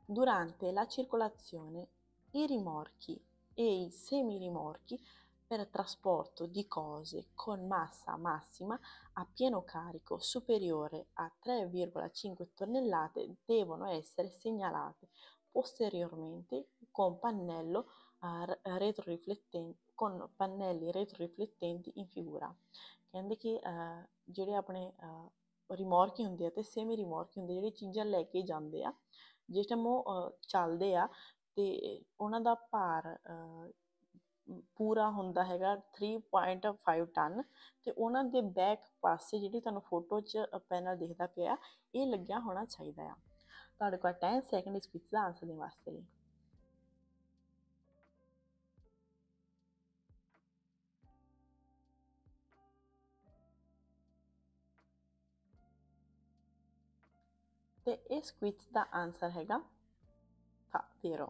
Durante la circolazione i rimorchi e i semirimorchi per trasporto di cose con massa massima a pieno carico superiore a 3,5 tonnellate devono essere segnalate posteriormente con con pannelli retroriflettenti in figura। ਕਹਿੰਦੇ ਕਿ ਜਿਹੜੇ ਆਪਣੇ ਰਿਮੋਰਕੀ ਹੁੰਦੇ ਆ ਤੇ semi ਰਿਮੋਰਕੀ ਹੁੰਦੇ ਜਿਹੜੀ ਚੀਜ਼ਾਂ ਲੈ ਕੇ ਜਾਂਦੇ ਆ ਜਿਸ ਟਾਈਮ ਉਹ ਚੱਲਦੇ ਆ ਤੇ ਉਹਨਾਂ ਦਾ ਭਾਰ ਪੂਰਾ ਹੁੰਦਾ ਹੈਗਾ 3.5 ਟਨ ਤੇ ਉਹਨਾਂ ਦੇ ਬੈਕ ਪਾਸੇ ਜਿਹੜੀ ਤੁਹਾਨੂੰ ਫੋਟੋ 'ਚ ਪੈਨਲ ਦਿਖਦਾ ਪਿਆ ਇਹ ਲੱਗਿਆ ਹੋਣਾ ਚਾਹੀਦਾ ਆ। ਤੁਹਾਡੇ ਕੋਲ 10 ਸੈਕਿੰਡ ਇਸ ਕੁਇਜ਼ ਦਾ ਆਨਸਰ ਦੇਣ ਵਾਸਤੇ ਲਈ। ਤੇ ਇਸ ਕੁਇਜ਼ ਦਾ ਆਨਸਰ ਹੈਗਾ vero।